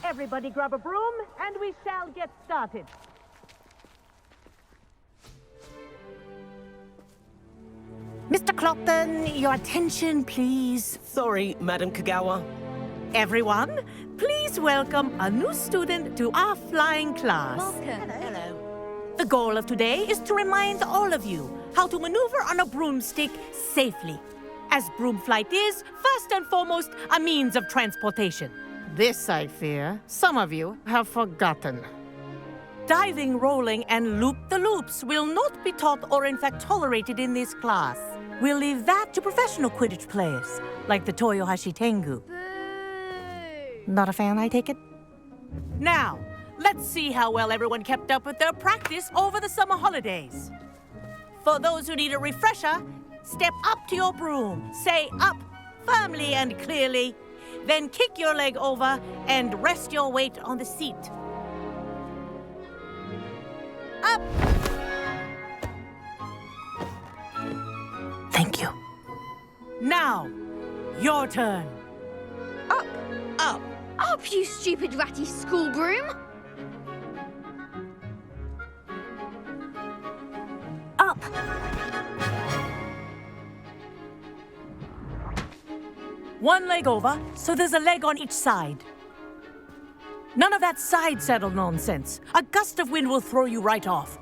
Everybody grab a broom, and we shall get started. Mr. Clopton, your attention, please. Sorry, Madam Kagawa. Everyone, please welcome a new student to our flying class. Welcome. Hello. The goal of today is to remind all of you how to maneuver on a broomstick safely, as broom flight is, first and foremost, a means of transportation. This, I fear, some of you have forgotten. Diving, rolling, and loop-the-loops will not be taught or in fact tolerated in this class. We'll leave that to professional Quidditch players, like the Toyohashi Tengu. Boo! Not a fan, I take it? Now, let's see how well everyone kept up with their practice over the summer holidays. For those who need a refresher, step up to your broom, say up firmly and clearly, then kick your leg over and rest your weight on the seat. Up! Thank you. Now, your turn. Up! Up! Up, you stupid ratty school broom! Up! One leg over, so there's a leg on each side. None of that side saddle nonsense. A gust of wind will throw you right off.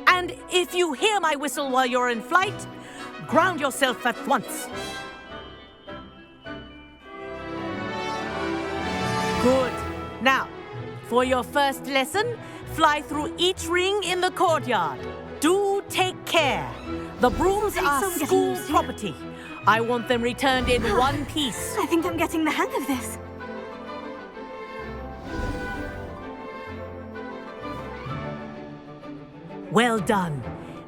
And if you hear my whistle while you're in flight, ground yourself at once. Good. Now, for your first lesson, fly through each ring in the courtyard. Do take care. The brooms are school property. I want them returned in one piece. I think I'm getting the hang of this. Well done.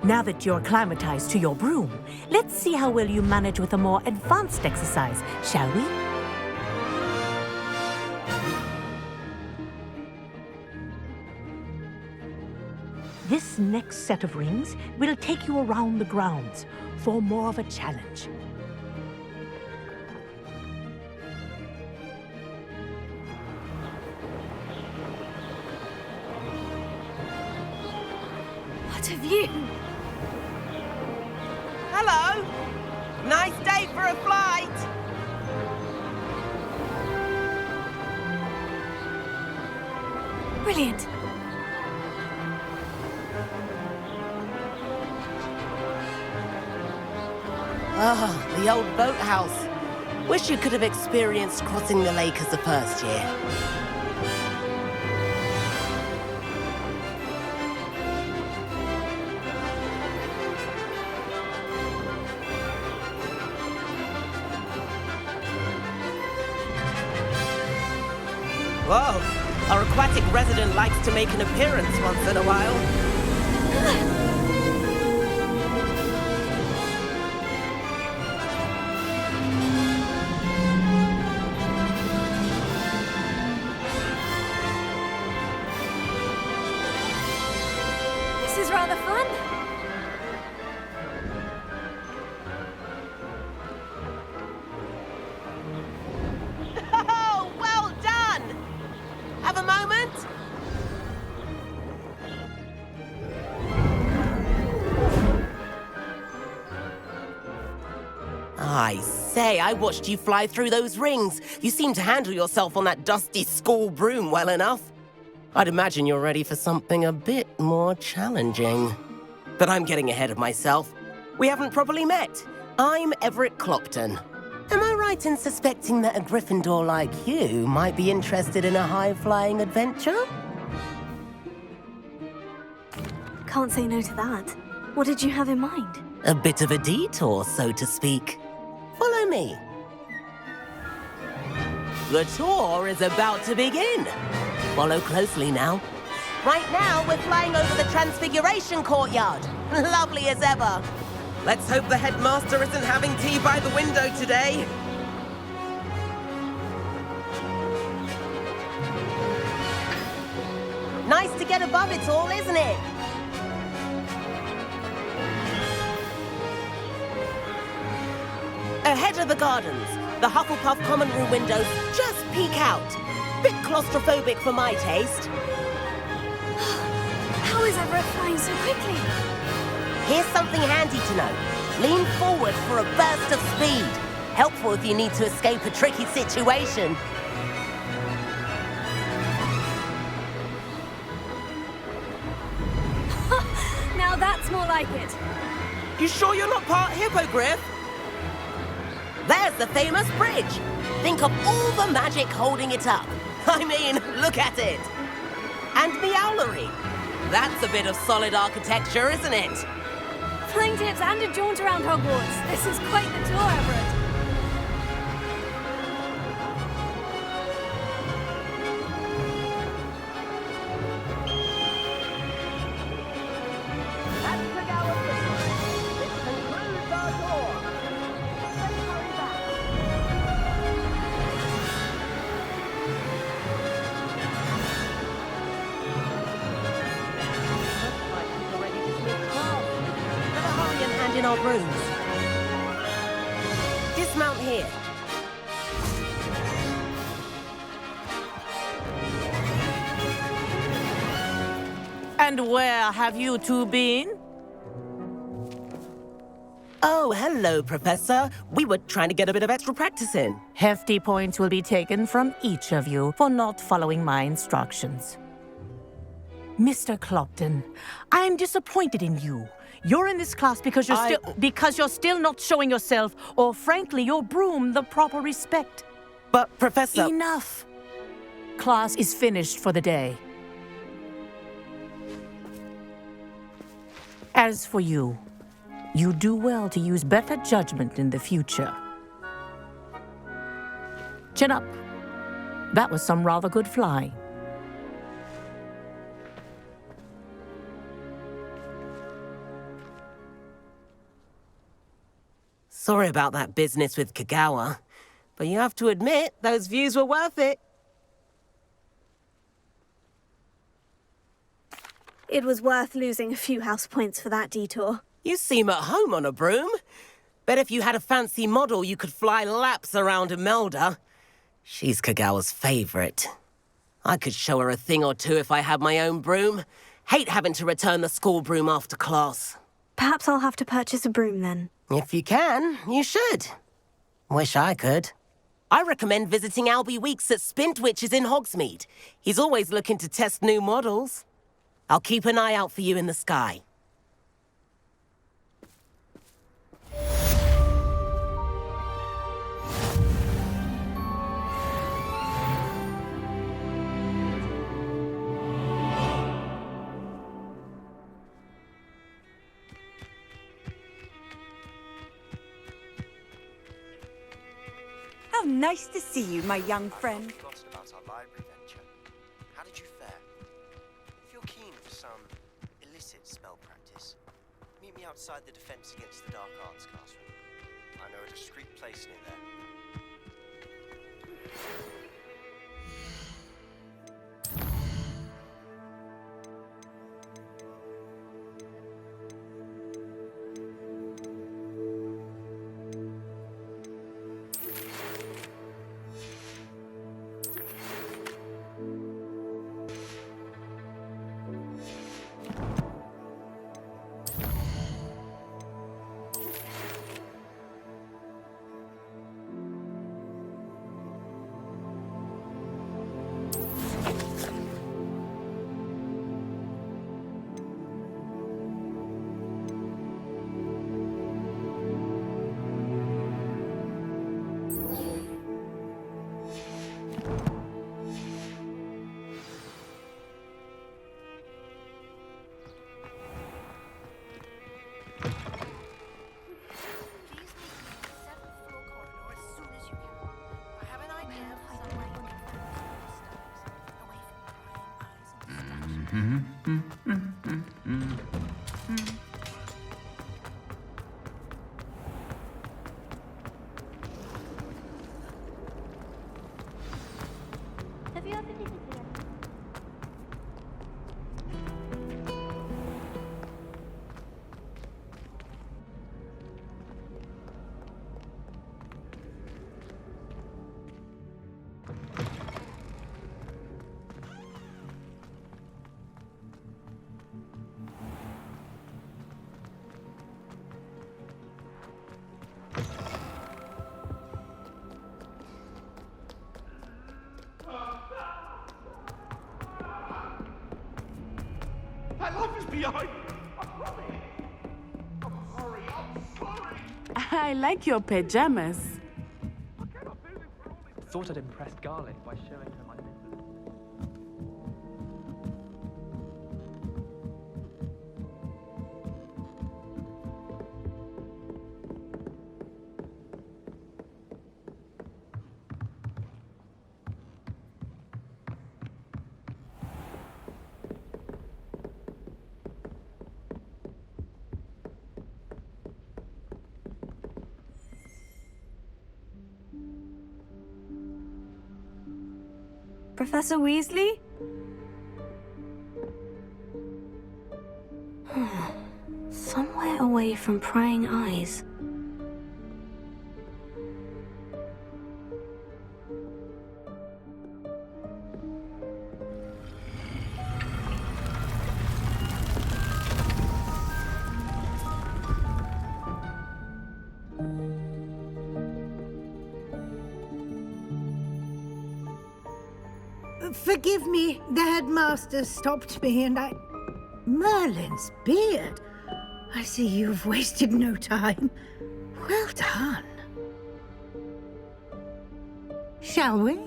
Now that you're acclimatized to your broom, let's see how well you manage with a more advanced exercise, shall we? This next set of rings will take you around the grounds for more of a challenge. What a view! Hello! Nice day for a flight! Brilliant! Ah, the old boathouse. Wish you could have experienced crossing the lake as a first year. Whoa, our aquatic resident likes to make an appearance once in a while. This is rather fun. Oh, well done! Have a moment? I say, I watched you fly through those rings. You seem to handle yourself on that dusty school broom well enough. I'd imagine you're ready for something a bit more challenging. But I'm getting ahead of myself. We haven't properly met. I'm Everett Clopton. Am I right in suspecting that a Gryffindor like you might be interested in a high-flying adventure? Can't say no to that. What did you have in mind? A bit of a detour, so to speak. Follow me. The tour is about to begin. Follow closely now. Right now, we're flying over the Transfiguration Courtyard. Lovely as ever. Let's hope the headmaster isn't having tea by the window today. Nice to get above it all, isn't it? Ahead of the gardens, the Hufflepuff common room windows just peek out. Bit claustrophobic for my taste. How is Everett flying so quickly? Here's something handy to know. Lean forward for a burst of speed. Helpful if you need to escape a tricky situation. Now that's more like it. You sure you're not part hippogriff? There's the famous bridge. Think of all the magic holding it up. I mean, look at it. And the owlery. That's a bit of solid architecture, isn't it? Flying tips and a jaunt around Hogwarts. This is quite the tour, Everett. That's the gallop. This concludes our tour. Let's hurry back. Looks like we've already dismissed class. Better hurry and hand in our brooms. Dismount here. And where have you two been? Oh, hello, Professor. We were trying to get a bit of extra practice in. Hefty points will be taken from each of you for not following my instructions. Mr. Clopton, I'm disappointed in you. You're in this class because you're still not showing yourself, or frankly, your broom, the proper respect. But, Professor... Enough. Class is finished for the day. As for you, you do well to use better judgment in the future. Chin up. That was some rather good flying. Sorry about that business with Kagawa, but you have to admit, those views were worth it. It was worth losing a few house points for that detour. You seem at home on a broom. Bet if you had a fancy model, you could fly laps around Imelda. She's Kagawa's favorite. I could show her a thing or two if I had my own broom. Hate having to return the school broom after class. Perhaps I'll have to purchase a broom then. If you can, you should. Wish I could. I recommend visiting Albie Weeks at Spintwitches in Hogsmeade. He's always looking to test new models. I'll keep an eye out for you in the sky. How nice to see you, my young friend. I've forgotten about our library venture. How did you fare? If you're keen for some illicit spell practice, meet me outside the Defense Against the Dark Arts classroom. I know a discreet place near there. Have you ever visited it? My life is behind me. I promise. I'm sorry. I'm sorry. I like your pajamas. Thought I'd impress Garlic by showing her my necklace. Professor Weasley? Somewhere away from prying eyes. Forgive me, the headmaster stopped me and I... Merlin's beard. I see you've wasted no time. Well done. Shall we?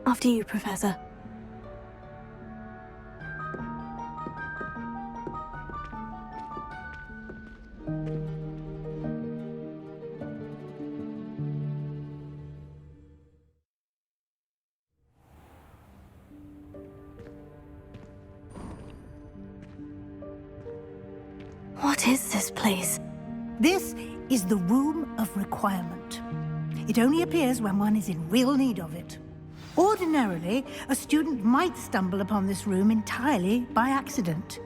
After you, Professor. What is this place? This is the Room of Requirement. It only appears when one is in real need of it. Ordinarily, a student might stumble upon this room entirely by accident.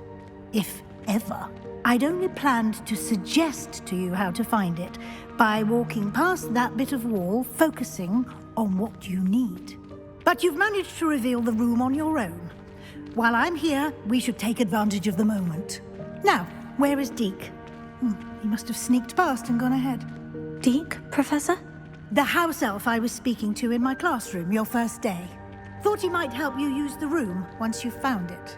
If ever. I'd only planned to suggest to you how to find it by walking past that bit of wall, focusing on what you need. But you've managed to reveal the room on your own. While I'm here, we should take advantage of the moment. Now, where is Deke? He must have sneaked past and gone ahead. Deke, Professor? The house elf I was speaking to in my classroom your first day. Thought he might help you use the room once you found it.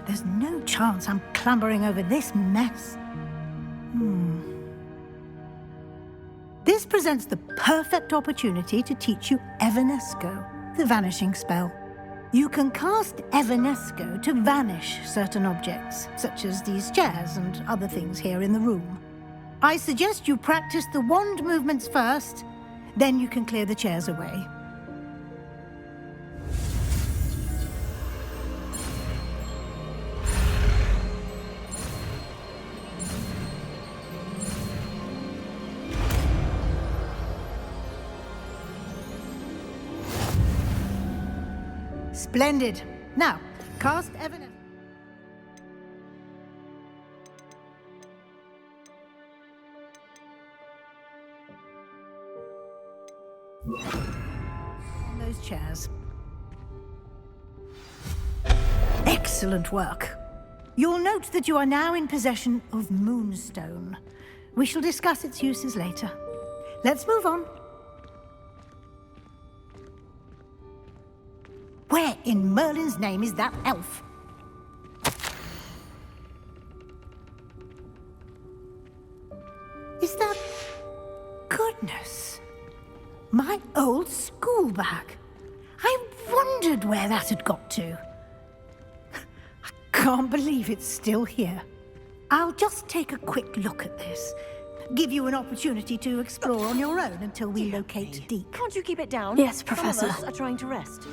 There's no chance I'm clambering over this mess. This presents the perfect opportunity to teach you Evanesco, the vanishing spell. You can cast Evanesco to vanish certain objects, such as these chairs and other things here in the room. I suggest you practice the wand movements first, then you can clear the chairs away. Splendid. Now, cast Evanesco. On those chairs. Excellent work. You'll note that you are now in possession of Moonstone. We shall discuss its uses later. Let's move on. Where in Merlin's name is that elf? Is that... Goodness. My old school bag. I wondered where that had got to. I can't believe it's still here. I'll just take a quick look at this. Give you an opportunity to explore on your own until we locate Deke. Can't you keep it down? Yes, Professor. Some of us are trying to rest.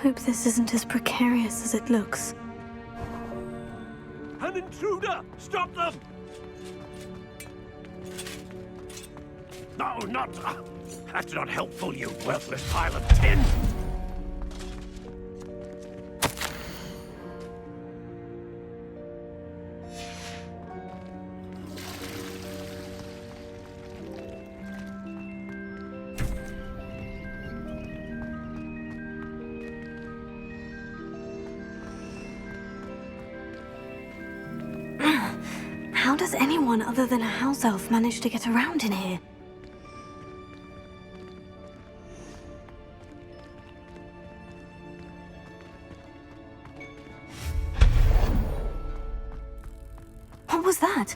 Hope this isn't as precarious as it looks. An intruder! Stop them! No, not... that's not helpful, you worthless pile of tin! How does anyone other than a house elf manage to get around in here? What was that?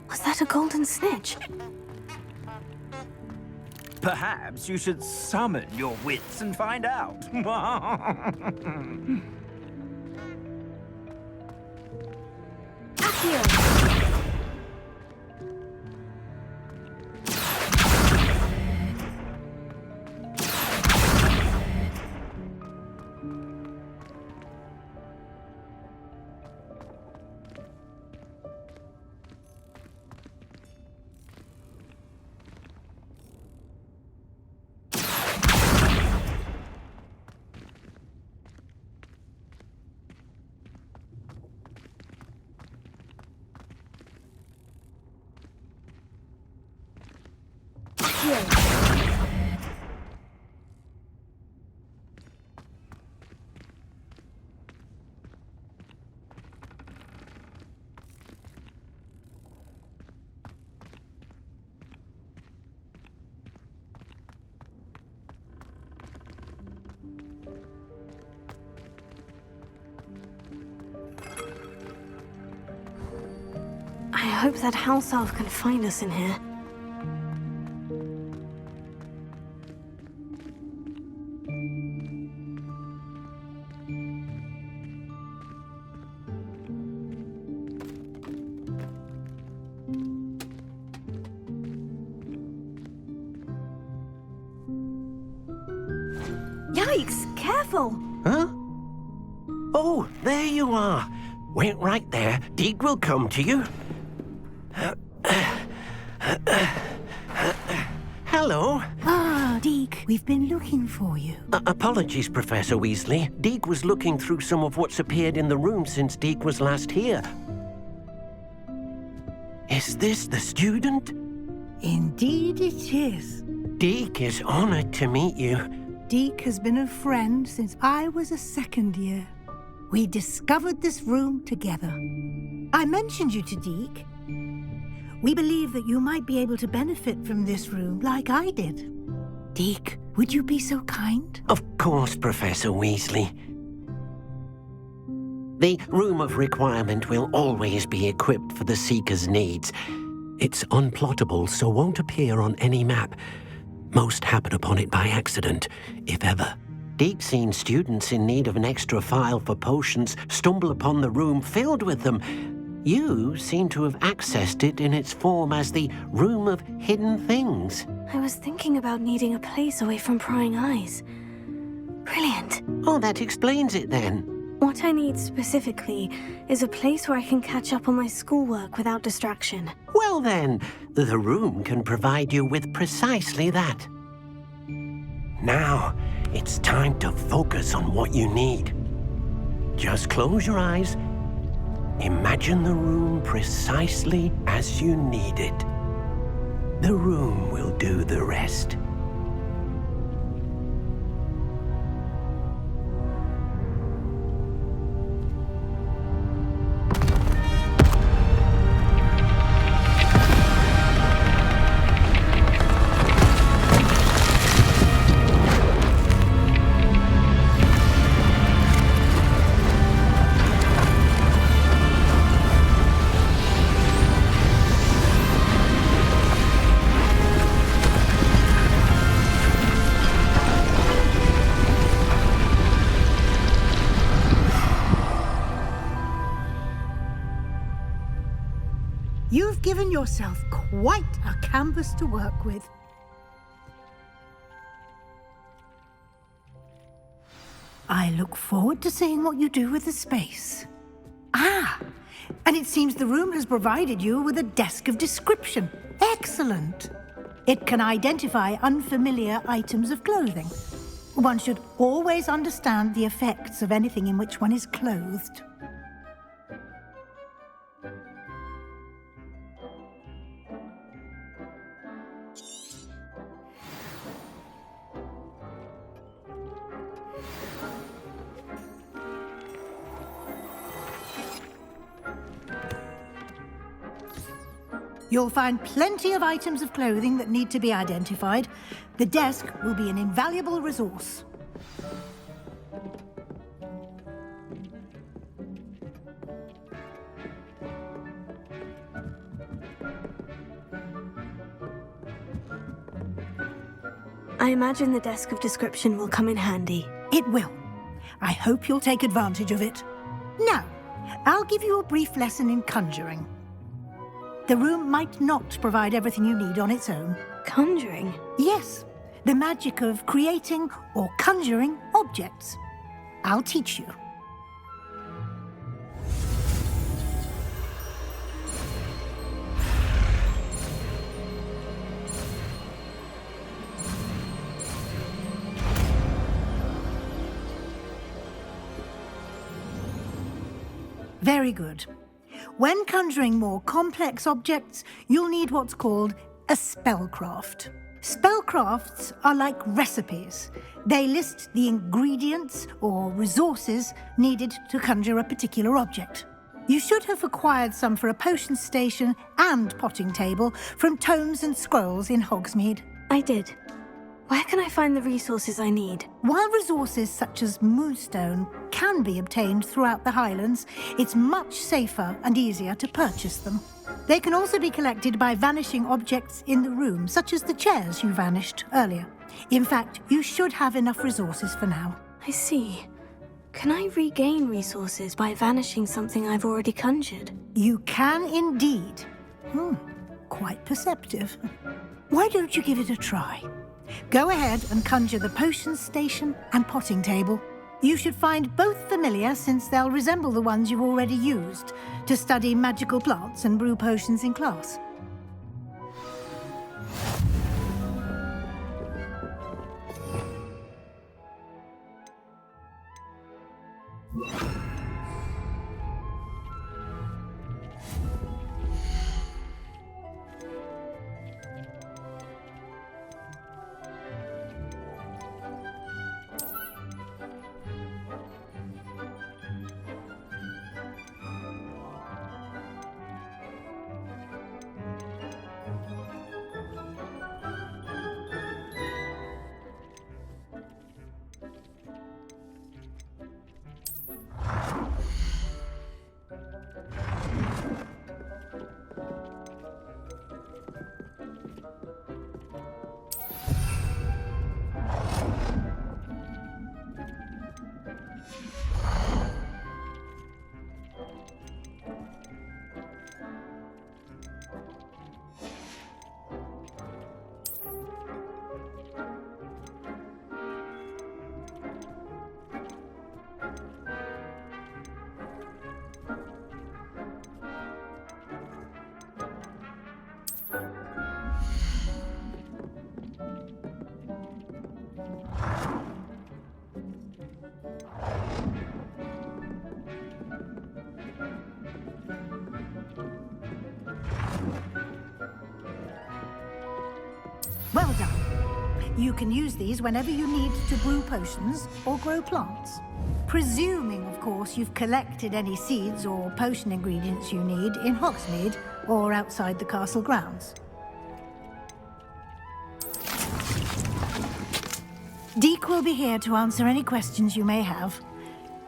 Was that a golden snitch? Perhaps you should summon your wits and find out. I hope that house elf can find us in here. Yikes! Careful! Huh? Oh, there you are. Wait right there. Deek will come to you. Hello. Ah, Deke, we've been looking for you. Apologies, Professor Weasley. Deek was looking through some of what's appeared in the room since Deek was last here. Is this the student? Indeed it is. Deek is honored to meet you. Deke has been a friend since I was a second year. We discovered this room together. I mentioned you to Deke. We believe that you might be able to benefit from this room like I did. Deke, would you be so kind? Of course, Professor Weasley. The Room of Requirement will always be equipped for the Seeker's needs. It's unplottable, so won't appear on any map. Most happen upon it by accident, if ever. Deke's seen students in need of an extra file for potions stumble upon the room filled with them. You seem to have accessed it in its form as the Room of Hidden Things. I was thinking about needing a place away from prying eyes. Brilliant. Oh, that explains it then. What I need specifically is a place where I can catch up on my schoolwork without distraction. Well then, the room can provide you with precisely that. Now, it's time to focus on what you need. Just close your eyes. Imagine the room precisely as you need it. The room will do the rest. You've given yourself quite a canvas to work with. I look forward to seeing what you do with the space. Ah, and it seems the room has provided you with a desk of description. Excellent. It can identify unfamiliar items of clothing. One should always understand the effects of anything in which one is clothed. You'll find plenty of items of clothing that need to be identified. The desk will be an invaluable resource. I imagine the desk of description will come in handy. It will. I hope you'll take advantage of it. Now, I'll give you a brief lesson in conjuring. The room might not provide everything you need on its own. Conjuring? Yes, the magic of creating or conjuring objects. I'll teach you. Very good. When conjuring more complex objects, you'll need what's called a spellcraft. Spellcrafts are like recipes. They list the ingredients or resources needed to conjure a particular object. You should have acquired some for a potion station and potting table from tomes and scrolls in Hogsmeade. I did. Where can I find the resources I need? While resources such as moonstone can be obtained throughout the Highlands, it's much safer and easier to purchase them. They can also be collected by vanishing objects in the room, such as the chairs you vanished earlier. In fact, you should have enough resources for now. I see. Can I regain resources by vanishing something I've already conjured? You can indeed. Quite perceptive. Why don't you give it a try? Go ahead and conjure the potion station and potting table. You should find both familiar, since they'll resemble the ones you've already used to study magical plants and brew potions in class. Well done. You can use these whenever you need to brew potions or grow plants. Presuming, of course, you've collected any seeds or potion ingredients you need in Hogsmeade or outside the castle grounds. Deke will be here to answer any questions you may have.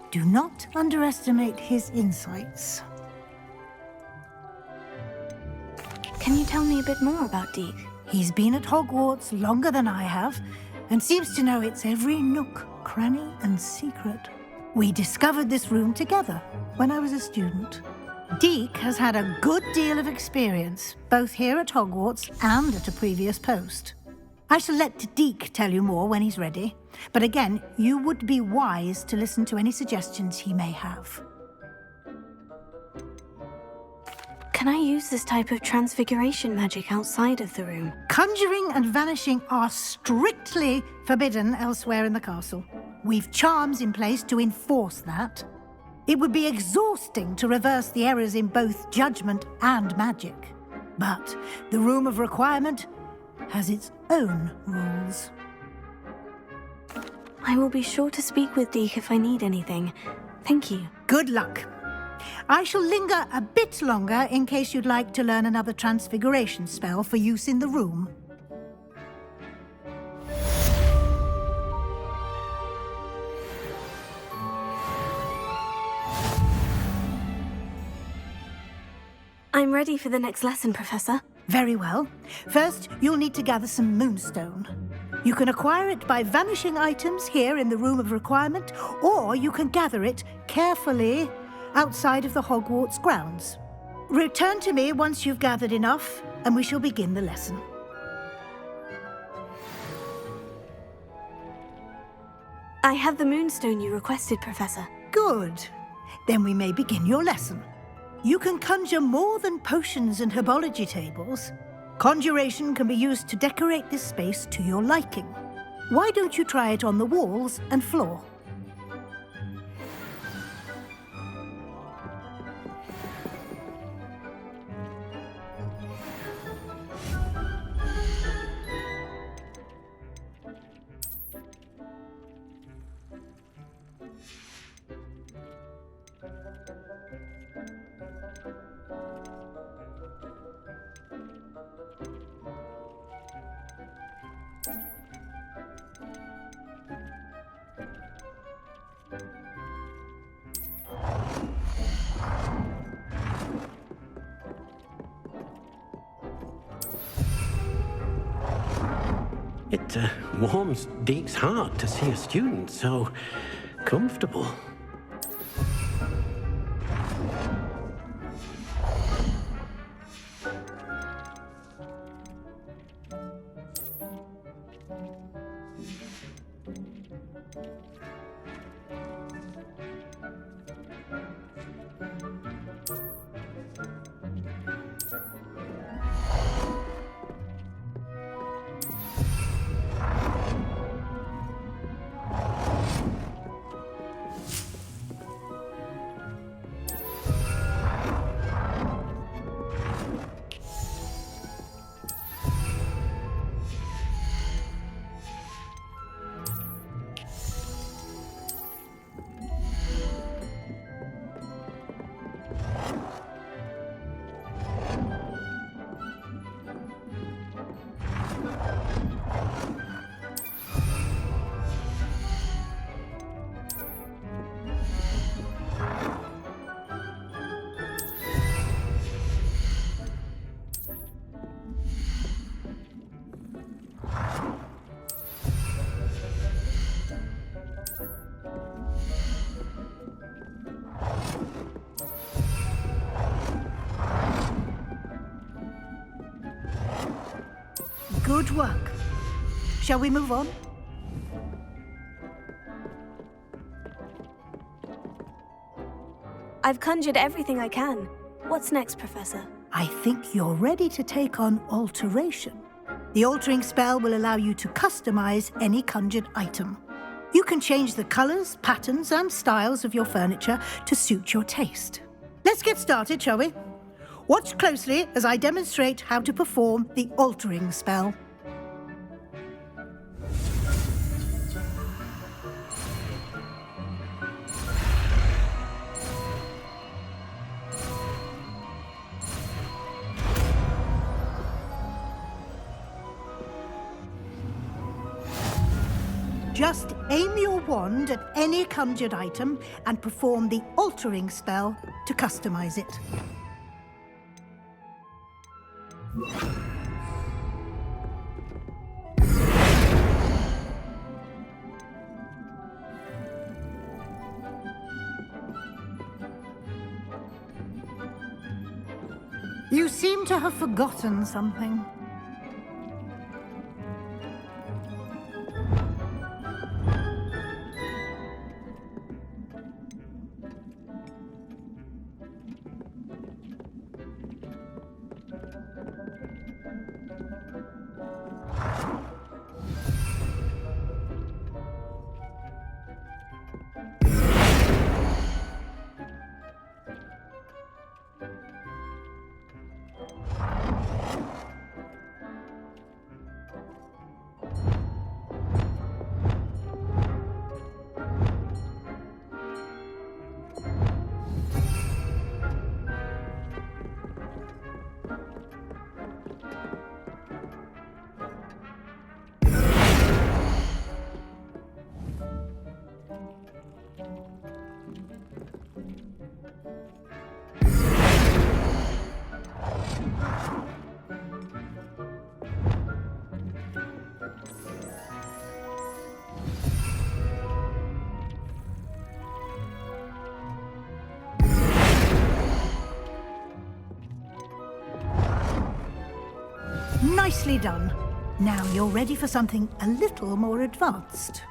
Do not underestimate his insights. Can you tell me a bit more about Deke? He's been at Hogwarts longer than I have, and seems to know its every nook, cranny, and secret. We discovered this room together when I was a student. Deke has had a good deal of experience, both here at Hogwarts and at a previous post. I shall let Deke tell you more when he's ready. But again, you would be wise to listen to any suggestions he may have. Can I use this type of transfiguration magic outside of the room? Conjuring and vanishing are strictly forbidden elsewhere in the castle. We've charms in place to enforce that. It would be exhausting to reverse the errors in both judgment and magic. But the Room of Requirement has its own rules. I will be sure to speak with Deke if I need anything. Thank you. Good luck. I shall linger a bit longer in case you'd like to learn another transfiguration spell for use in the room. I'm ready for the next lesson, Professor. Very well. First, you'll need to gather some moonstone. You can acquire it by vanishing items here in the Room of Requirement, or you can gather it carefully outside of the Hogwarts grounds. Return to me once you've gathered enough, and we shall begin the lesson. I have the moonstone you requested, Professor. Good. Then we may begin your lesson. You can conjure more than potions and herbology tables. Conjuration can be used to decorate this space to your liking. Why don't you try it on the walls and floor? It warms Deke's heart to see a student so comfortable. Good work. Shall we move on? I've conjured everything I can. What's next, Professor? I think you're ready to take on alteration. The altering spell will allow you to customize any conjured item. You can change the colors, patterns, and styles of your furniture to suit your taste. Let's get started, shall we? Watch closely as I demonstrate how to perform the altering spell. Just aim your wand at any conjured item and perform the altering spell to customize it. You seem to have forgotten something. Nicely done. Now you're ready for something a little more advanced.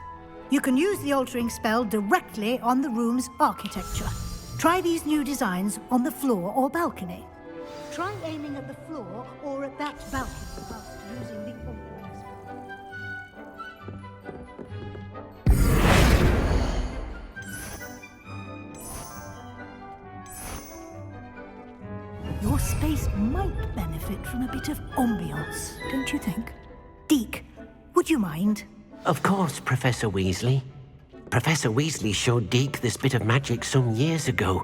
You can use the altering spell directly on the room's architecture. Try these new designs on the floor or balcony. Try aiming at the floor or at that balcony whilst using the altering spell. Your space might benefit from a bit of ambiance, don't you think? Deke, would you mind? Of course, Professor Weasley. Professor Weasley showed Deke this bit of magic some years ago.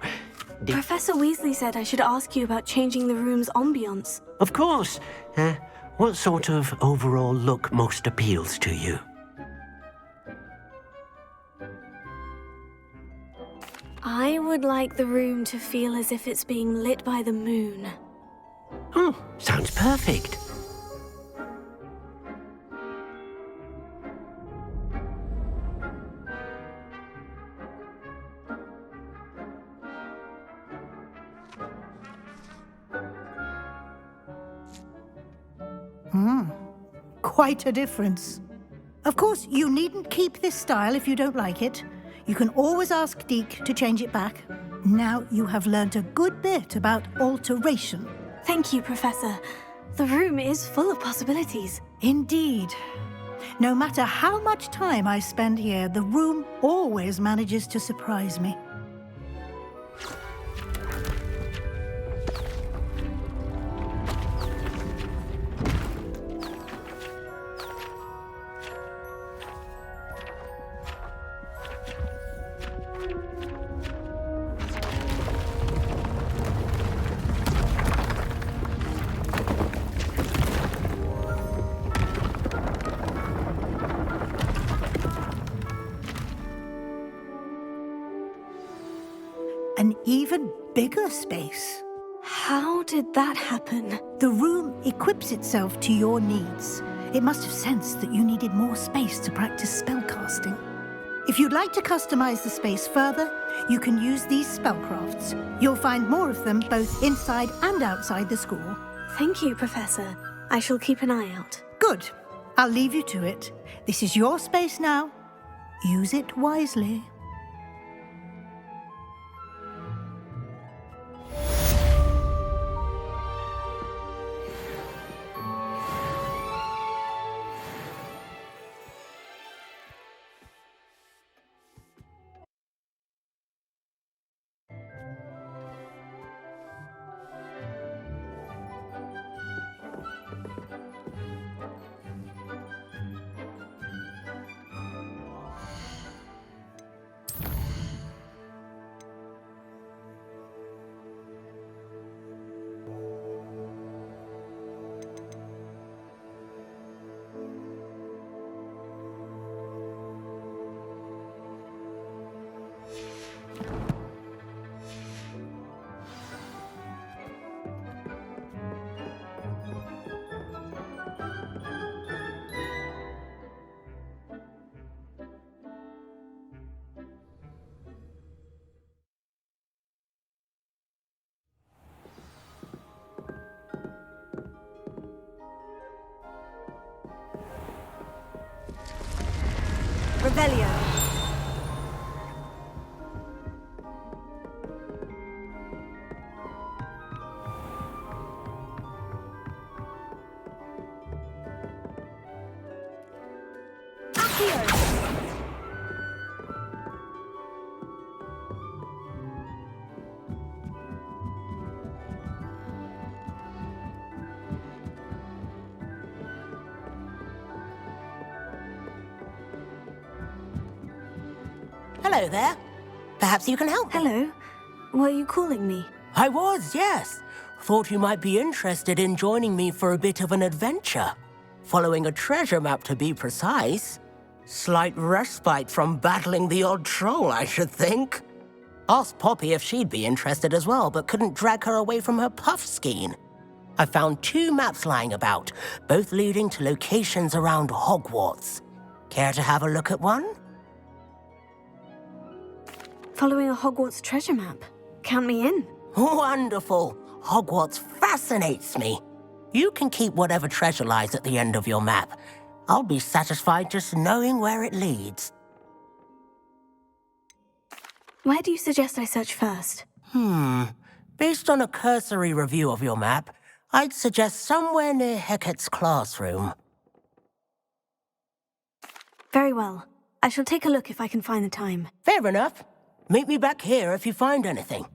Professor Weasley said I should ask you about changing the room's ambience. Of course. What sort of overall look most appeals to you? I would like the room to feel as if it's being lit by the moon. Oh, sounds perfect. Quite a difference. Of course, you needn't keep this style if you don't like it. You can always ask Deke to change it back. Now you have learnt a good bit about alteration. Thank you, Professor. The room is full of possibilities. Indeed. No matter how much time I spend here, the room always manages to surprise me. An even bigger space. How did that happen? The room equips itself to your needs. It must have sensed that you needed more space to practice spellcasting. If you'd like to customize the space further, you can use these spellcrafts. You'll find more of them both inside and outside the school. Thank you, Professor. I shall keep an eye out. Good. I'll leave you to it. This is your space now. Use it wisely. Revelio. Hello there. Perhaps you can help me. Hello. Were you calling me? I was, yes. Thought you might be interested in joining me for a bit of an adventure. Following a treasure map, to be precise. Slight respite from battling the odd troll, I should think. Asked Poppy if she'd be interested as well, but couldn't drag her away from her puff skein. I found 2 maps lying about, both leading to locations around Hogwarts. Care to have a look at one? Following a Hogwarts treasure map. Count me in. Wonderful. Hogwarts fascinates me. You can keep whatever treasure lies at the end of your map. I'll be satisfied just knowing where it leads. Where do you suggest I search first? Based on a cursory review of your map, I'd suggest somewhere near Hecat's classroom. Very well. I shall take a look if I can find the time. Fair enough. Meet me back here if you find anything.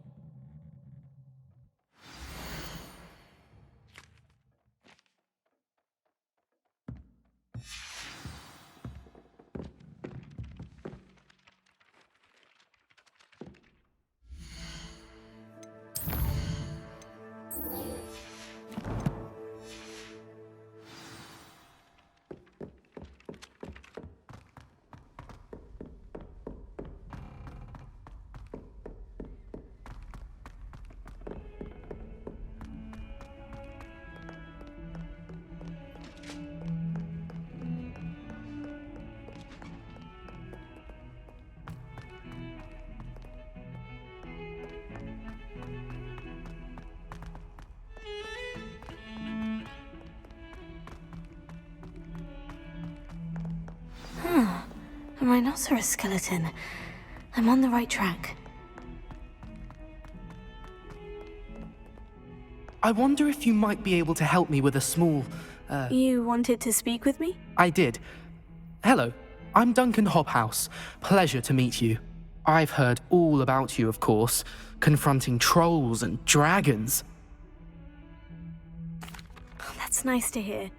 A rhinoceros skeleton. I'm on the right track. I wonder if you might be able to help me with a small, You wanted to speak with me? I did. Hello, I'm Duncan Hobhouse. Pleasure to meet you. I've heard all about you, of course, confronting trolls and dragons. Oh, that's nice to hear.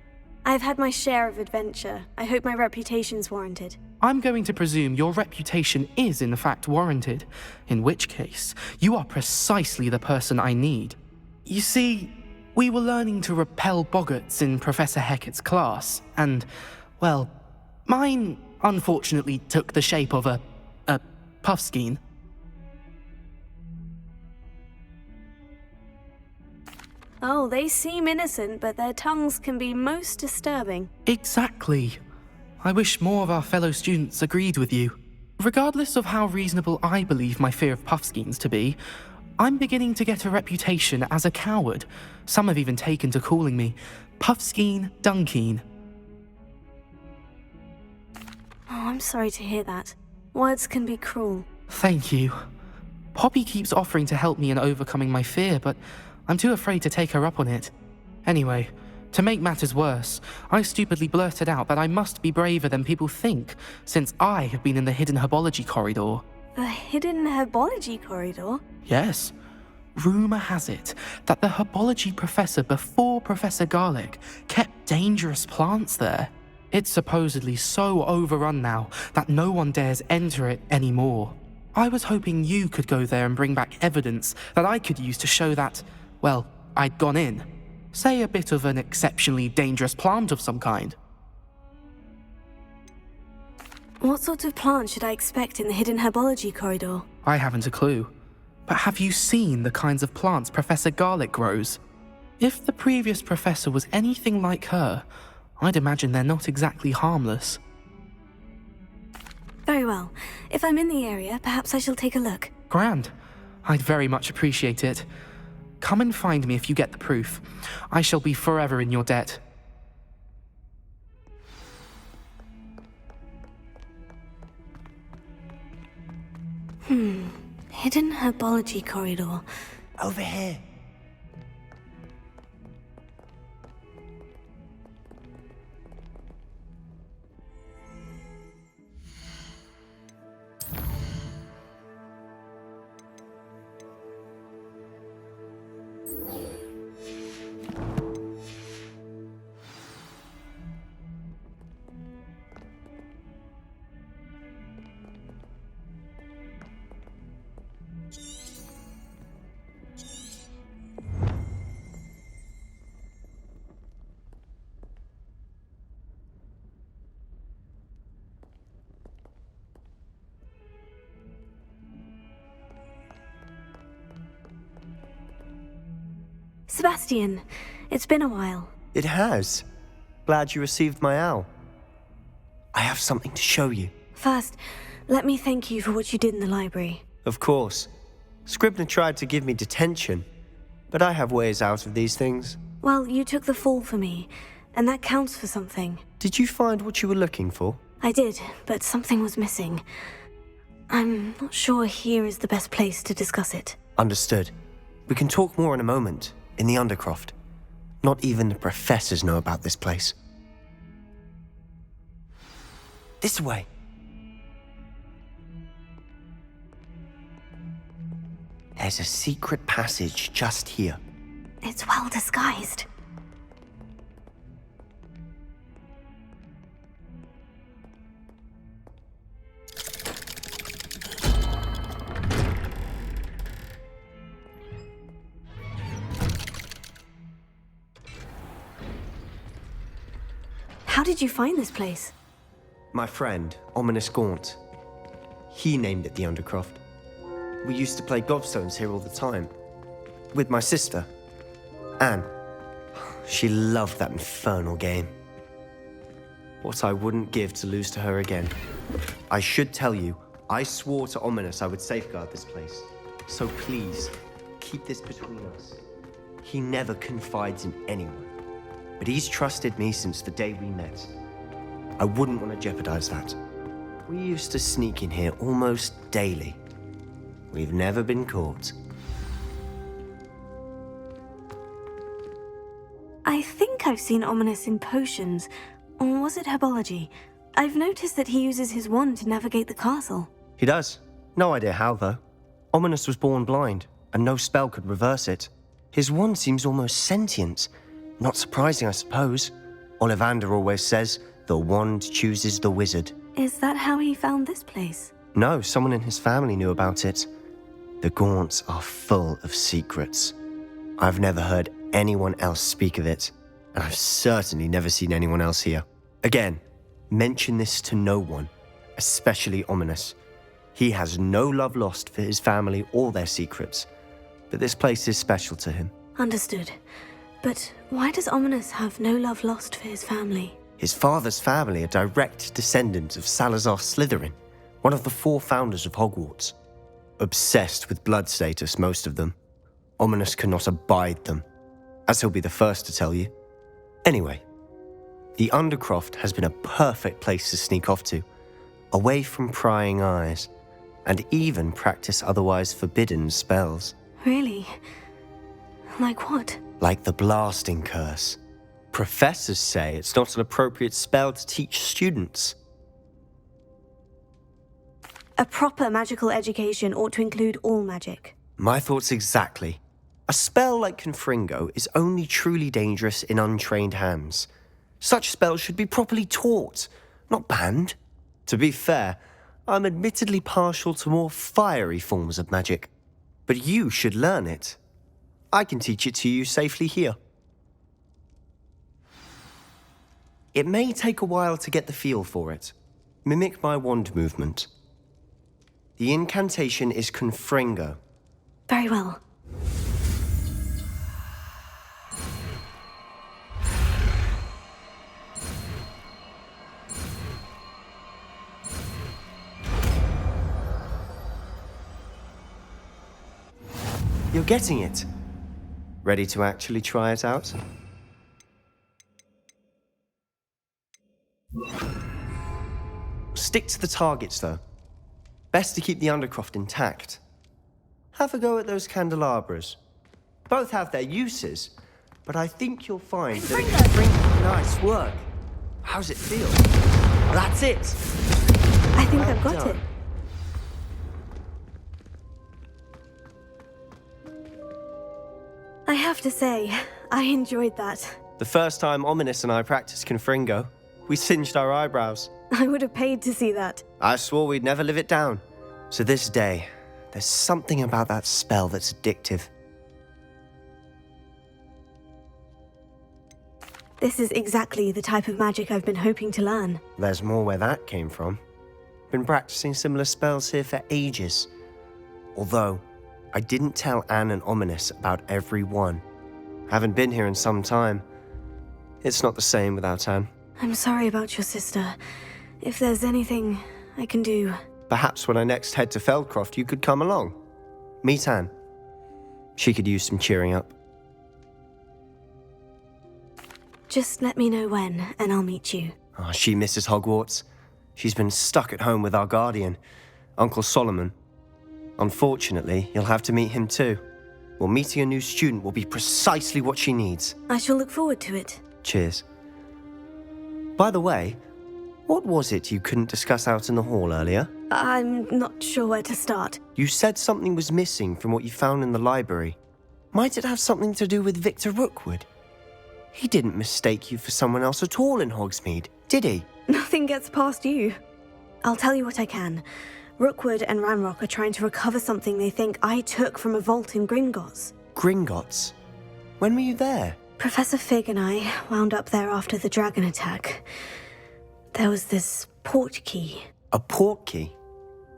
I've had my share of adventure. I hope my reputation's warranted. I'm going to presume your reputation is in fact warranted, in which case, you are precisely the person I need. You see, we were learning to repel boggarts in Professor Hecat's class, and, well, mine unfortunately took the shape of a puffskein. Oh, they seem innocent, but their tongues can be most disturbing. Exactly. I wish more of our fellow students agreed with you. Regardless of how reasonable I believe my fear of puffskeins to be, I'm beginning to get a reputation as a coward. Some have even taken to calling me Puffskeen Dunkeen. Oh, I'm sorry to hear that. Words can be cruel. Thank you. Poppy keeps offering to help me in overcoming my fear, but I'm too afraid to take her up on it. Anyway, to make matters worse, I stupidly blurted out that I must be braver than people think, since I have been in the hidden herbology corridor. The hidden herbology corridor? Yes. Rumour has it that the herbology professor before Professor Garlic kept dangerous plants there. It's supposedly so overrun now that no one dares enter it anymore. I was hoping you could go there and bring back evidence that I could use to show that, well, I'd gone in. Say a bit of an exceptionally dangerous plant of some kind. What sort of plant should I expect in the hidden herbology corridor? I haven't a clue. But have you seen the kinds of plants Professor Garlic grows? If the previous professor was anything like her, I'd imagine they're not exactly harmless. Very well. If I'm in the area, perhaps I shall take a look. Grand. I'd very much appreciate it. Come and find me if you get the proof. I shall be forever in your debt. Hidden herbology corridor. Over here. Sebastian, it's been a while. It has. Glad you received my owl. I have something to show you. First, let me thank you for what you did in the library. Of course. Scribner tried to give me detention, but I have ways out of these things. Well, you took the fall for me, and that counts for something. Did you find what you were looking for? I did, but something was missing. I'm not sure here is the best place to discuss it. Understood. We can talk more in a moment, in the Undercroft. Not even the professors know about this place. This way. There's a secret passage just here. It's well disguised. How did you find this place? My friend, Ominous Gaunt. He named it the Undercroft. We used to play gobstones here all the time. With my sister, Anne. She loved that infernal game. What I wouldn't give to lose to her again. I should tell you, I swore to Ominous I would safeguard this place. So please, keep this between us. He never confides in anyone. But he's trusted me since the day we met. I wouldn't want to jeopardize that. We used to sneak in here almost daily. We've never been caught. I think I've seen Ominous in potions. Or was it herbology? I've noticed that he uses his wand to navigate the castle. He does. No idea how, though. Ominous was born blind, and no spell could reverse it. His wand seems almost sentient. Not surprising, I suppose. Ollivander always says, the wand chooses the wizard. Is that how he found this place? No, someone in his family knew about it. The Gaunts are full of secrets. I've never heard anyone else speak of it, and I've certainly never seen anyone else here. Again, mention this to no one, especially Ominous. He has no love lost for his family or their secrets, but this place is special to him. Understood. But why does Ominous have no love lost for his family? His father's family are direct descendants of Salazar Slytherin, one of the 4 founders of Hogwarts. Obsessed with blood status, most of them. Ominous cannot abide them, as he'll be the first to tell you. Anyway, the Undercroft has been a perfect place to sneak off to, away from prying eyes, and even practice otherwise forbidden spells. Really? Like what? Like the blasting curse. Professors say it's not an appropriate spell to teach students. A proper magical education ought to include all magic. My thoughts exactly. A spell like Confringo is only truly dangerous in untrained hands. Such spells should be properly taught, not banned. To be fair, I'm admittedly partial to more fiery forms of magic. But you should learn it. I can teach it to you safely here. It may take a while to get the feel for it. Mimic my wand movement. The incantation is Confringo. Very well. You're getting it. Ready to actually try it out? Stick to the targets, though. Best to keep the Undercroft intact. Have a go at those candelabras. Both have their uses, but I think you'll find that nice work. How's it feel? That's it. I think I've got it. I have to say, I enjoyed that. The first time Ominous and I practiced Confringo, we singed our eyebrows. I would have paid to see that. I swore we'd never live it down. So this day, there's something about that spell that's addictive. This is exactly the type of magic I've been hoping to learn. There's more where that came from. Been practicing similar spells here for ages. Although, I didn't tell Anne and Ominous about every one. Haven't been here in some time. It's not the same without Anne. I'm sorry about your sister. If there's anything I can do... Perhaps when I next head to Feldcroft, you could come along. Meet Anne. She could use some cheering up. Just let me know when, and I'll meet you. Oh, she misses Hogwarts. She's been stuck at home with our guardian, Uncle Solomon. Unfortunately, you'll have to meet him too. Well, meeting a new student will be precisely what she needs. I shall look forward to it. Cheers. By the way, what was it you couldn't discuss out in the hall earlier? I'm not sure where to start. You said something was missing from what you found in the library. Might it have something to do with Victor Rookwood? He didn't mistake you for someone else at all in Hogsmeade, did he? Nothing gets past you. I'll tell you what I can. Rookwood and Ranrock are trying to recover something they think I took from a vault in Gringotts. Gringotts? When were you there? Professor Fig and I wound up there after the dragon attack. There was this port key. A port key?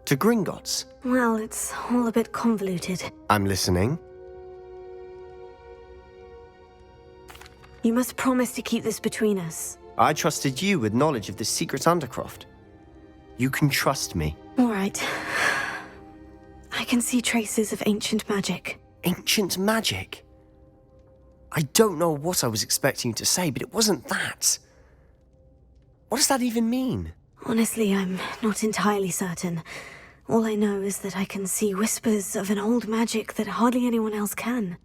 To Gringotts? Well, it's all a bit convoluted. I'm listening. You must promise to keep this between us. I trusted you with knowledge of the secret Undercroft. You can trust me. All right. I can see traces of ancient magic. Ancient magic? I don't know what I was expecting you to say, but it wasn't that. What does that even mean? Honestly, I'm not entirely certain. All I know is that I can see whispers of an old magic that hardly anyone else can.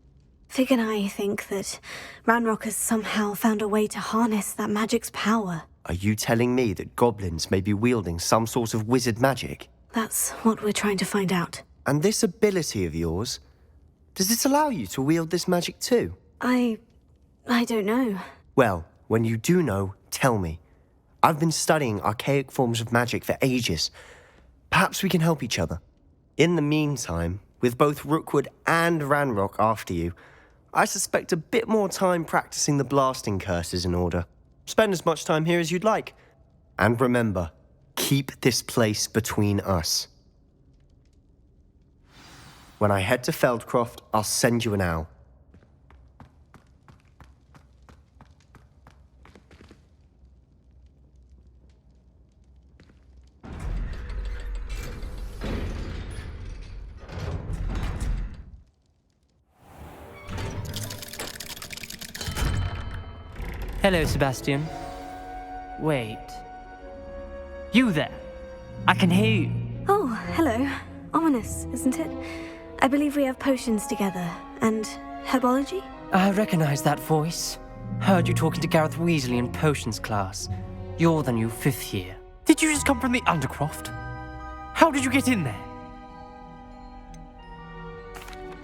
Fig and I think that Ranrock has somehow found a way to harness that magic's power. Are you telling me that goblins may be wielding some sort of wizard magic? That's what we're trying to find out. And this ability of yours, does it allow you to wield this magic too? I don't know. Well, when you do know, tell me. I've been studying archaic forms of magic for ages. Perhaps we can help each other. In the meantime, with both Rookwood and Ranrock after you, I suspect a bit more time practicing the blasting curse is in order. Spend as much time here as you'd like. And remember, keep this place between us. When I head to Feldcroft, I'll send you an owl. Hello, Sebastian. Wait. You there? I can hear you. Oh, hello. Ominous, isn't it? I believe we have potions together. And herbology? I recognize that voice. Heard you talking to Gareth Weasley in potions class. You're the new 5th year. Did you just come from the Undercroft? How did you get in there?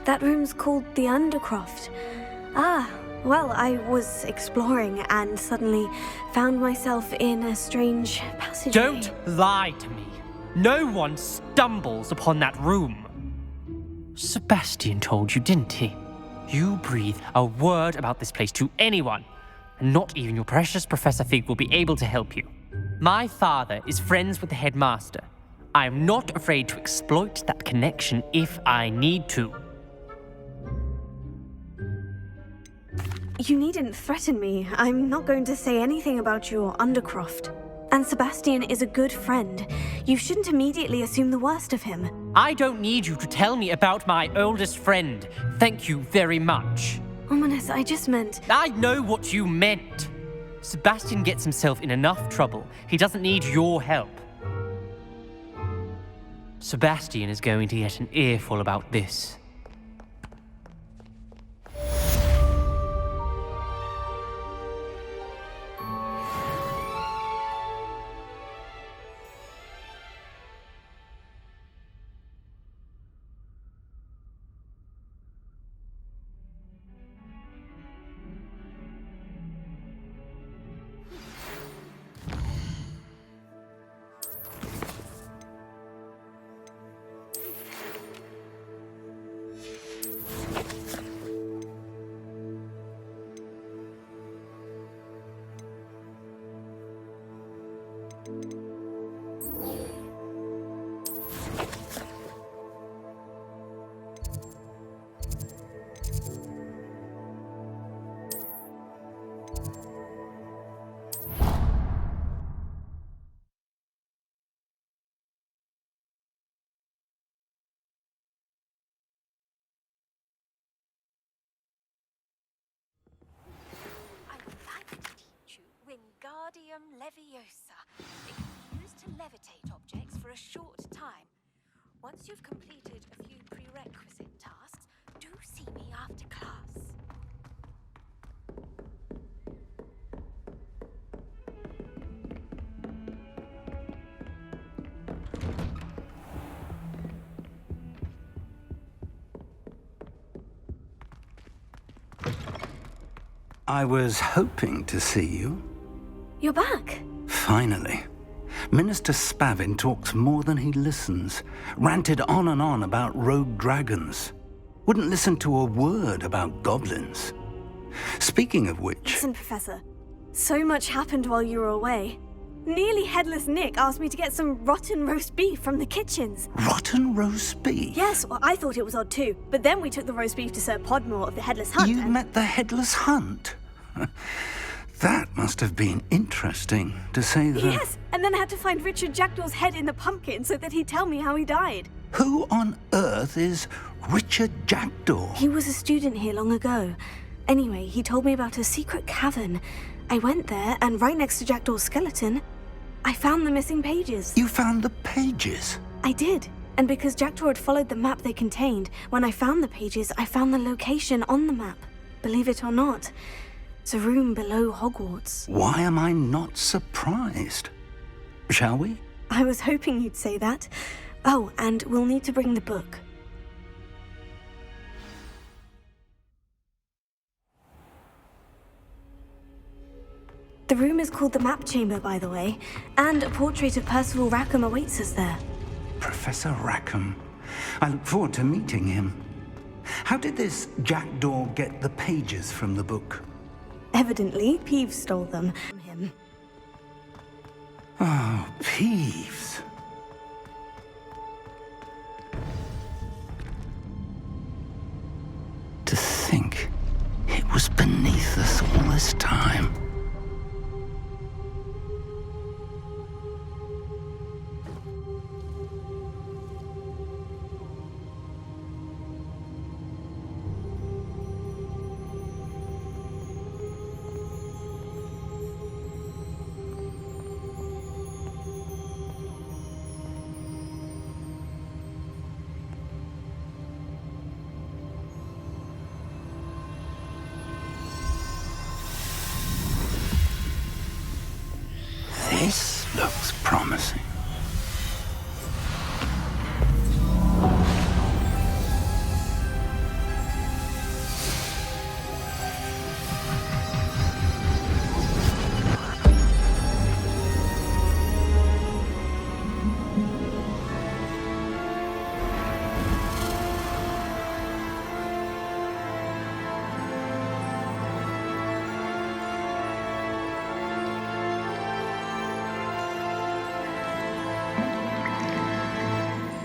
That room's called the Undercroft. Ah, well, I was exploring and suddenly found myself in a strange passageway. Don't lie to me. No one stumbles upon that room. Sebastian told you, didn't he? You breathe a word about this place to anyone, and not even your precious Professor Fig will be able to help you. My father is friends with the headmaster. I am not afraid to exploit that connection if I need to. You needn't threaten me. I'm not going to say anything about your Undercroft. And Sebastian is a good friend. You shouldn't immediately assume the worst of him. I don't need you to tell me about my oldest friend. Thank you very much. Ominous, I just meant... I know what you meant. Sebastian gets himself in enough trouble. He doesn't need your help. Sebastian is going to get an earful about this. Wingardium Leviosa. It can be used to levitate objects for a short time. Once you've completed a few prerequisite tasks, do see me after class. I was hoping to see you. You're back. Finally. Minister Spavin talks more than he listens. Ranted on and on about rogue dragons. Wouldn't listen to a word about goblins. Speaking of which... Listen, Professor. So much happened while you were away. Nearly Headless Nick asked me to get some rotten roast beef from the kitchens. Rotten roast beef? Yes, well, I thought it was odd too. But then we took the roast beef to Sir Podmore of the Headless Hunt. You met the Headless Hunt? That must have been interesting, to say the... Yes, and then I had to find Richard Jackdaw's head in the pumpkin so that he'd tell me how he died. Who on earth is Richard Jackdaw? He was a student here long ago. Anyway, he told me about a secret cavern. I went there, and right next to Jackdaw's skeleton, I found the missing pages. You found the pages? I did. And because Jackdaw had followed the map they contained, when I found the pages, I found the location on the map. Believe it or not, it's a room below Hogwarts. Why am I not surprised? Shall we? I was hoping you'd say that. Oh, and we'll need to bring the book. The room is called the Map Chamber, by the way, and a portrait of Percival Rackham awaits us there. Professor Rackham. I look forward to meeting him. How did this Jackdaw get the pages from the book? Evidently, Peeves stole them from him. Oh, Peeves. To think it was beneath us all this time. This looks promising.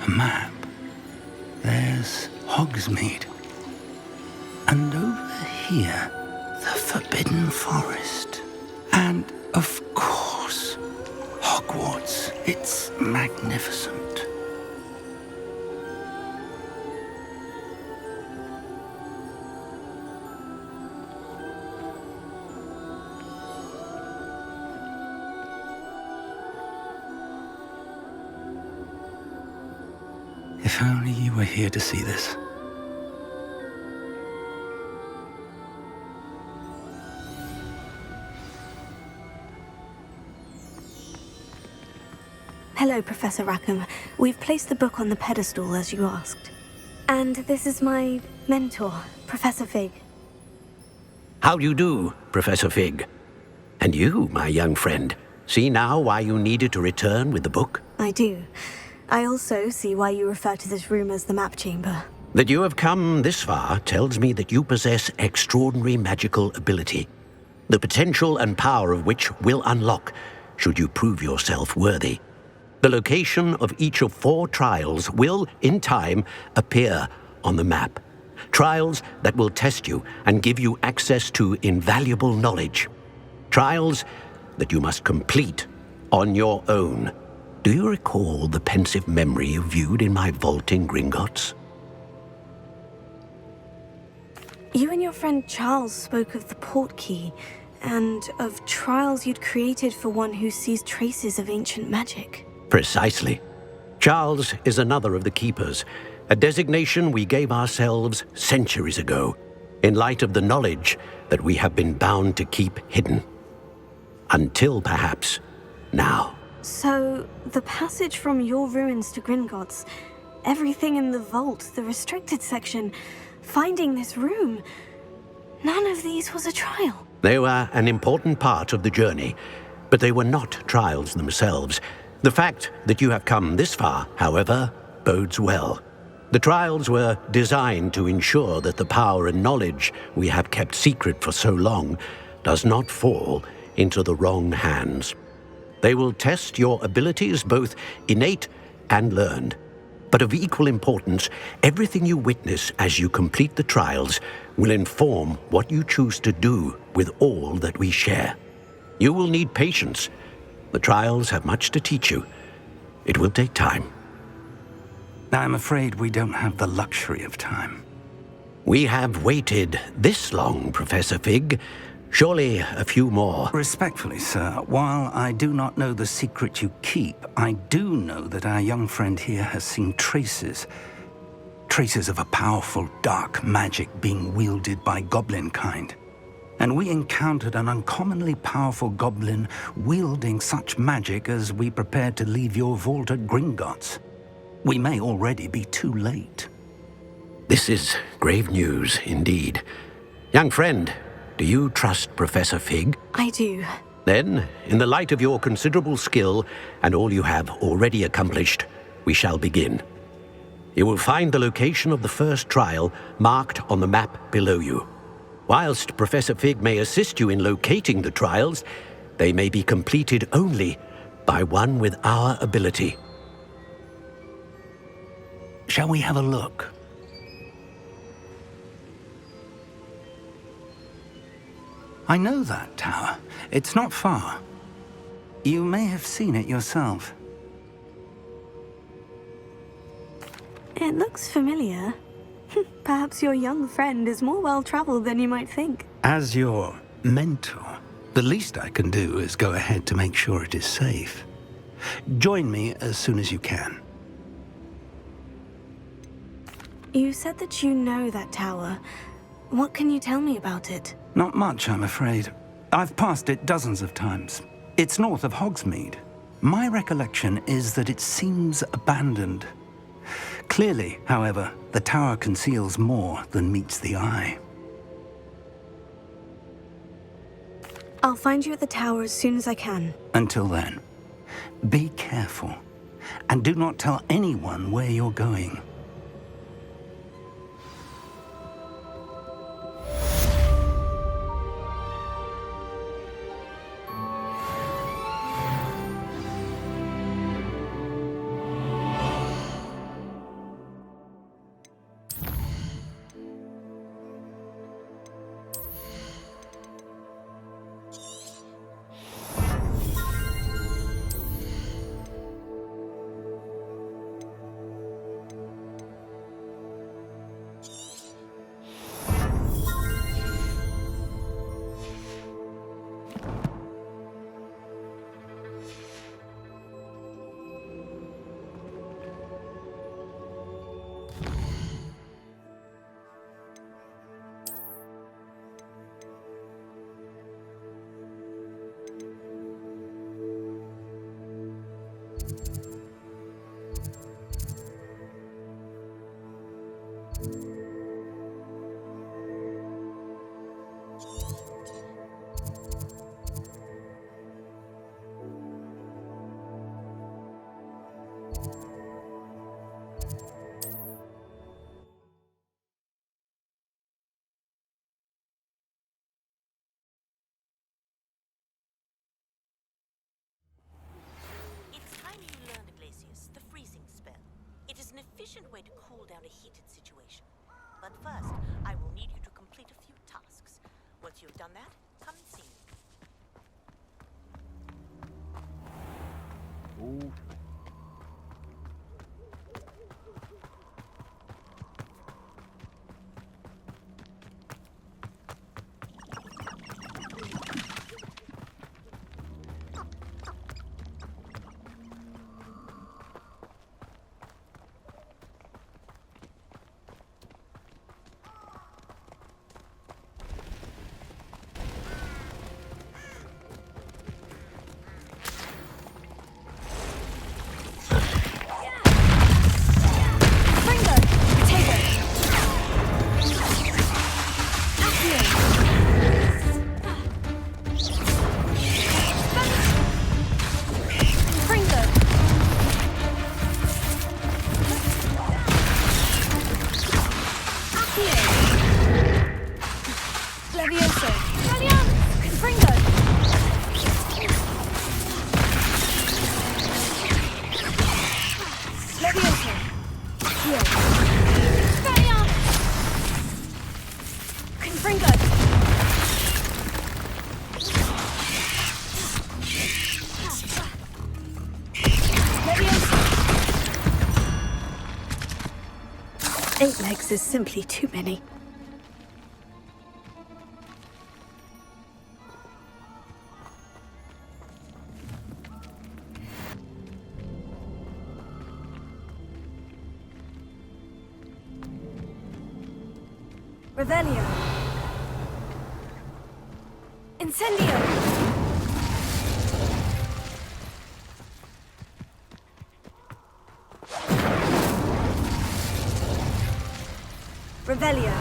A map. There's Hogsmeade. And over here, the Forbidden Forest. And, of course, Hogwarts. It's magnificent. If only you were here to see this. Hello, Professor Rackham. We've placed the book on the pedestal, as you asked. And this is my mentor, Professor Fig. How do you do, Professor Fig? And you, my young friend, see now why you needed to return with the book? I do. I also see why you refer to this room as the Map Chamber. That you have come this far tells me that you possess extraordinary magical ability, the potential and power of which will unlock should you prove yourself worthy. The location of each of 4 trials will, in time, appear on the map. Trials that will test you and give you access to invaluable knowledge. Trials that you must complete on your own. Do you recall the pensive memory you viewed in my vault in Gringotts? You and your friend Charles spoke of the portkey, and of trials you'd created for one who sees traces of ancient magic. Precisely. Charles is another of the Keepers, a designation we gave ourselves centuries ago, in light of the knowledge that we have been bound to keep hidden. Until perhaps now. So, the passage from your ruins to Gringotts, everything in the vault, the restricted section, finding this room, none of these was a trial. They were an important part of the journey, but they were not trials themselves. The fact that you have come this far, however, bodes well. The trials were designed to ensure that the power and knowledge we have kept secret for so long does not fall into the wrong hands. They will test your abilities, both innate and learned. But of equal importance, everything you witness as you complete the trials will inform what you choose to do with all that we share. You will need patience. The trials have much to teach you. It will take time. I'm afraid we don't have the luxury of time. We have waited this long, Professor Fig. Surely a few more. Respectfully, sir, while I do not know the secret you keep, I do know that our young friend here has seen traces of a powerful dark magic being wielded by goblin kind. And we encountered an uncommonly powerful goblin wielding such magic as we prepared to leave your vault at Gringotts. We may already be too late. This is grave news indeed. Young friend, do you trust Professor Fig? I do. Then, in the light of your considerable skill and all you have already accomplished, we shall begin. You will find the location of the first trial marked on the map below you. Whilst Professor Fig may assist you in locating the trials, they may be completed only by one with our ability. Shall we have a look? I know that tower. It's not far. You may have seen it yourself. It looks familiar. Perhaps your young friend is more well-traveled than you might think. As your mentor, the least I can do is go ahead to make sure it is safe. Join me as soon as you can. You said that you know that tower. What can you tell me about it? Not much, I'm afraid. I've passed it dozens of times. It's north of Hogsmeade. My recollection is that it seems abandoned. Clearly, however, the tower conceals more than meets the eye. I'll find you at the tower as soon as I can. Until then, be careful, and do not tell anyone where you're going. An efficient way to cool down a heated situation. But first, I will need you to complete a few tasks. Once you've done that, come and see me. Ooh. 8 legs is simply too many. Revelio. Incendio. Revelio.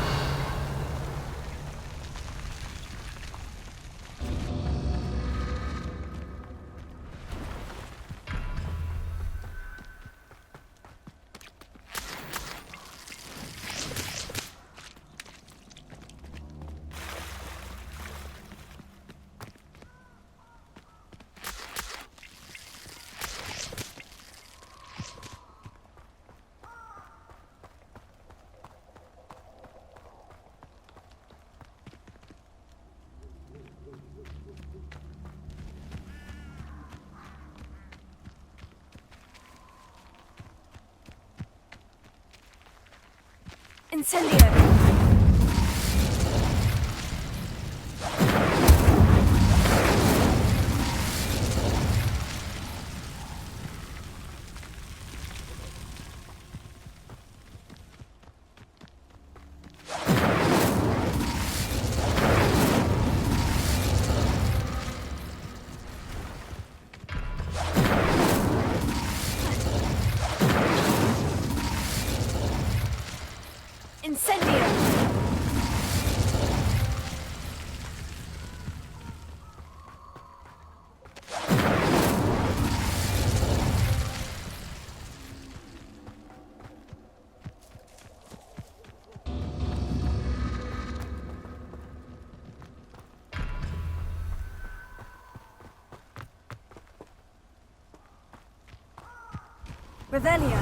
Incendio. Incendio! Revelio.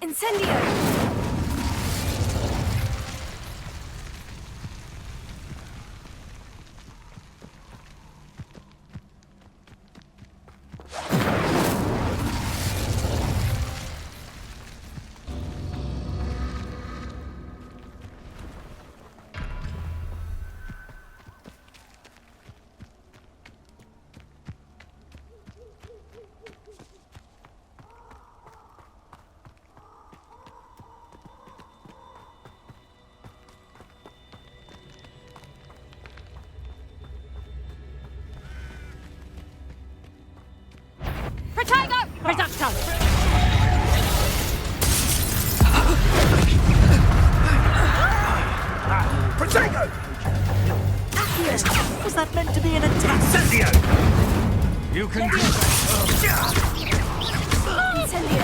Incendio! Protego! Reducto! Protego! Accio! Was that meant to be an attack? Incendio! You can do that. Incendio!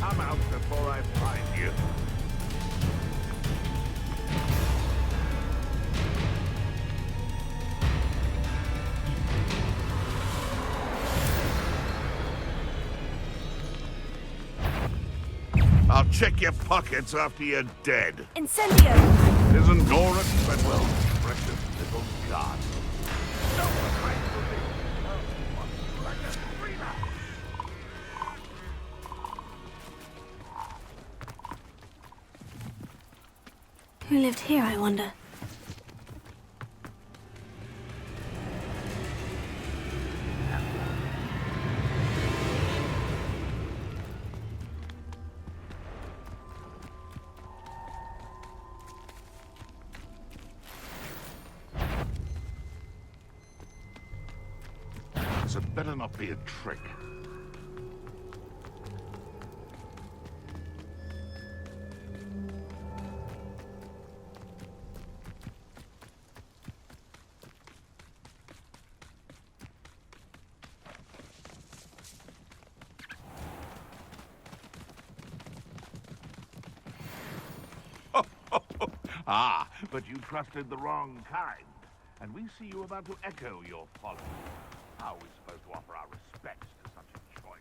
Come out before I find you. I'll check your pockets after you're dead. Incendio! Isn't Nora Treadwell's precious little god? No one fights for me. Oh, like a screamer. Who lived here, I wonder? This had better not be a trick. Ah, but you trusted the wrong kind. And we see you about to echo your folly. How are we supposed to offer our respects to such a choice?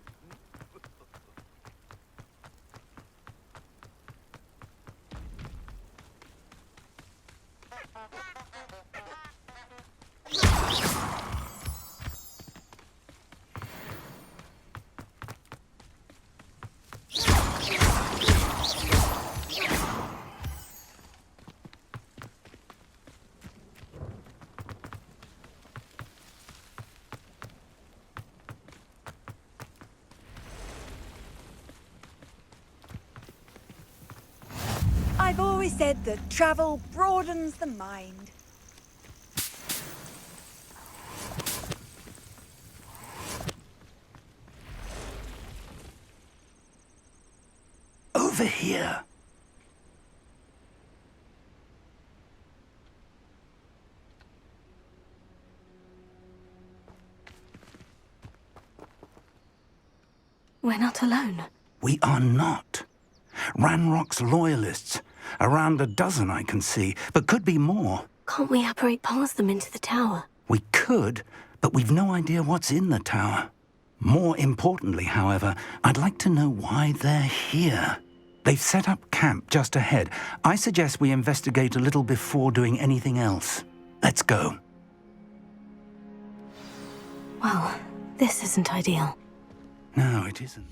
I've always said that travel broadens the mind. Over here. We're not alone. We are not. Ranrock's loyalists. Around a dozen I can see, but could be more. Can't we apparate past them into the tower? We could, but we've no idea what's in the tower. More importantly, however, I'd like to know why they're here. They've set up camp just ahead. I suggest we investigate a little before doing anything else. Let's go. Well, this isn't ideal. No, it isn't.